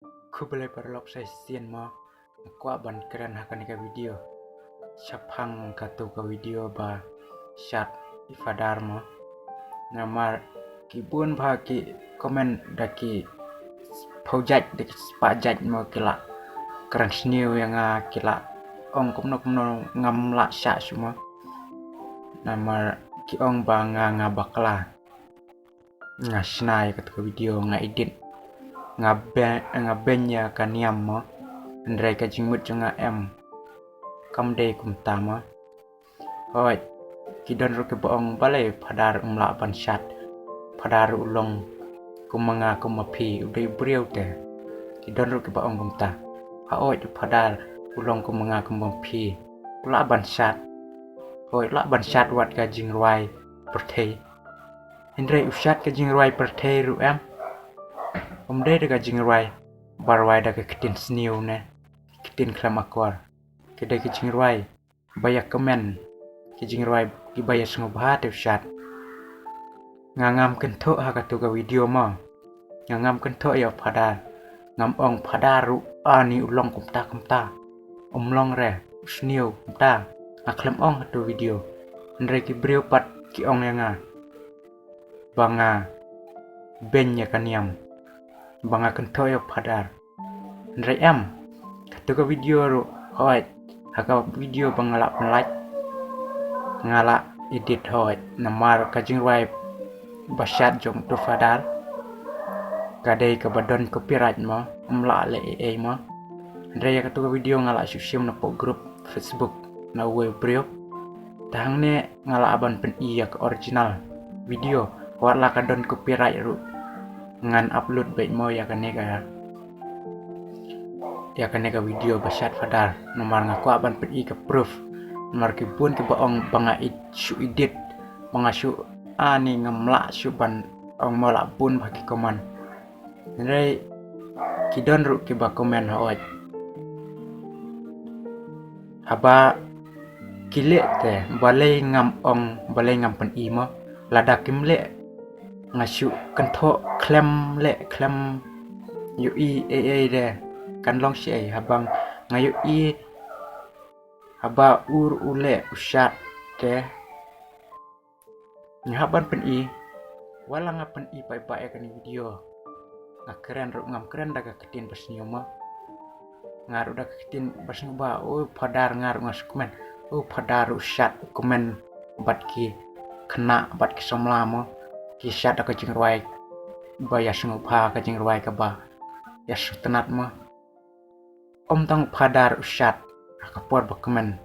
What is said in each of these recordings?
Ku boleh berlok saya sian mo aku aban keren akan ke video Syapang katu ke video ba chat ifadar mo nama kibun bagi komen daki pojat daki spajat mo kila keren sniu yang kila ong kumno ngam la sya semua nama ki ong banga ngabakla ngasnai katu ke video edit ngabenya kaniam mo andrai ka jingmut jonga em kamde kumtama hoi kidon ruke boong balai padar umla banshat padar ulong kumanga kumapi udai briau te kidon ruke boong kumta haoi padar ulong kumanga kumapi ula banshat hoi la banshat wat ka jingruai pertei andrai ushat ka jingruai pertei ru em umde ka jingruai barwai da ka kitin sniu ne kitin klamakwar kedai ke jingruai bayak komen ke jingruai ki bayas ngobhat ushat ngangam kento ha katu ka video mo ngangam kento ya padar ngam ong padaru ani ulong kumta umlong re sniu kumta aklem ong katu video ndre ki brio pat ki ong yanga banga benya kaniam banga kento ya padar ndre em katu ka video ru hoi haka video bangala like ngala edit hoi namar ka jingruai basyat jong tu fadar kadai ka badon copyright mo umla le mo ndre ya katu ka video ngala susim na po group Facebook na we brio tang ne ngala aban pen iya ke original video wala ka don copyright ru ngan upload baik mo ya kane ka video basyat fadar nomor ngaku aban pen i ke proof nomor ki bun ki baong banga su edit banga su ani ngamla su ban ong mola bun bagi komen ndre kidon ru ki ba komen hoat haba kile te balai ngam ong balai ngam pen i mo lada kimle ngasu kentho klem yu i de kan long si habang ngayu i haba ule ushat te ngaban pen i wala ngapen i pai kan video ngakeren ru ngam keren daga ketin pasnyoma ngaru daga ketin pasnyoba padar ngaru ngas komen padar ushat komen bat ki kena bat ki somlamo ki shat daga jingruai bayas ngopha ka jingruai ka ba ya sutenat mo tang padar ushat kapor bakemen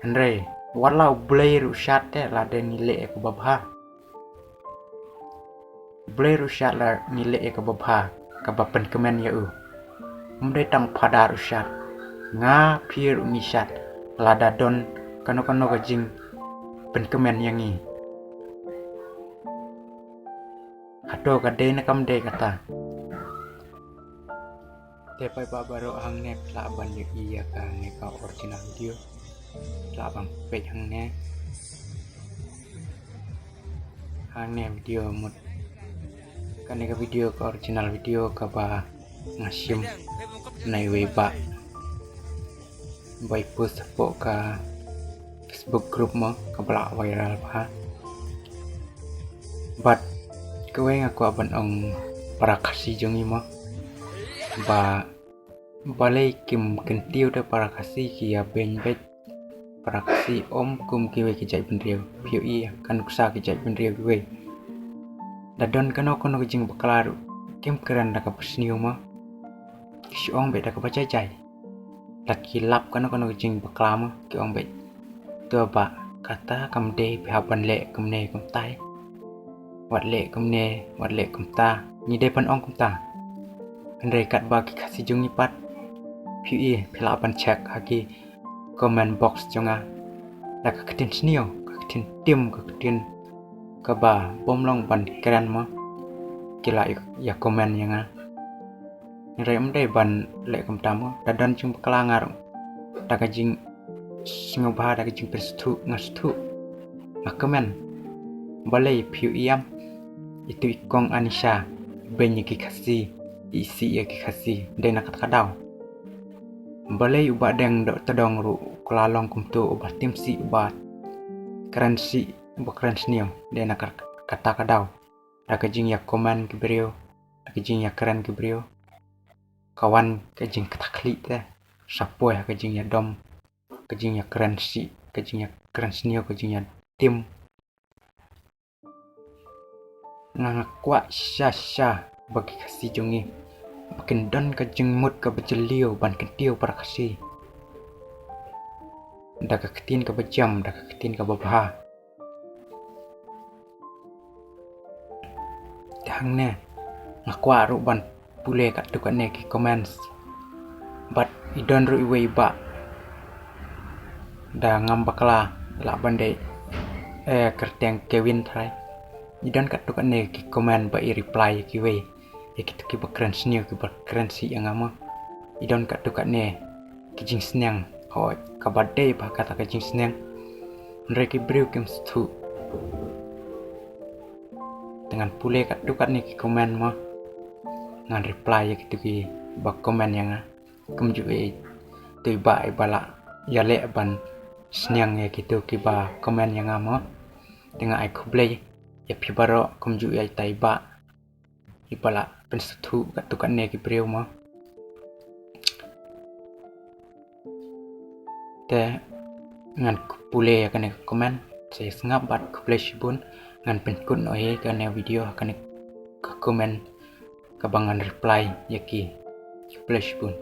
andre walau blair ushat te la de nile ko babha blair ushat la nile ko babha ka bapen kemen ya umde tang padar ushat nga phir umishat la da don kano ka jing pen kemen yangi hato ka de na kam de kata te pai ba baro hang ne la ban ye iya ka ne ka original video la bang pe hang ne video mut ka ne ka video ka original video ka ba ngasim nai we ba bai post po ka Facebook group mo ka bla viral ba but kowe ngaku aban ong para kasih jongi mo ba balai kim kentiu da para kasih kia ben bet para kasih om kum kiwe kijai benriau piu i kan kusa kijai benriau kiwe dadon kano jing baklaru kim keren da ka persniu mo si ong bet da ka bacai laki lap kano jing baklama ki ong bet to ba kata kam de haban le kumne kum tai wat le kum ta ni de pan ong kum ta andai kat bagi kasih jungi pat piu pila pan check haki comment box jonga la ka ketin snio ka ketin tim ka ketin ka ba bomlong ban keren mo kila ya comment yanga andai amde ban le kum ta mo dadan jing kelangar ta ka jing singobha da ka jing perstu ngastu comment balai piu iam itu ikong Anisha benyi ki kasih isi ya ki khasi dai nak kadau balai uba deng dok tedong ru kulalong kumtu uba tim si uba currency uba currency nio dai nak kata kadau da kejing ya komen ki brio da kejing ya keren ki brio kawan kejing ketakli te sapoy kejing ya dom kejing ya currency nio kejing ya tim ngakwa sha bagi kasi jongi makin don ka jengmut ka bejeliu ban kentiu para kasi da ka ketin ka bejam da ka ketin ka babha dang ne ngakwa ru ban pule ka tu ka ne ki comments but idon ru iwe ba da ngam bakla la bande kerteng Kevin thai idon ka tu ka ne ki comment ba i reply ki we kita ki bakran snew ki bakran si yang ama idon kat tu kat ne kijing snang ho kabade ba kata kijing snang mereka beriu kem stu dengan pule kat tu kat ne ki komen ma ngan reply ya gitu ki bak komen yang kem ju tu ba bala ya le ban snang ya gitu ki ba komen yang ama dengan ai kuble ya pi baro kem ju ya tai ba ibala pensetu kat tukan ne ki beriu ma te ngan pule akan komen saya sengap bat kuple shibun ngan penkun oye kan video akan ke komen kabangan reply yaki kuple shibun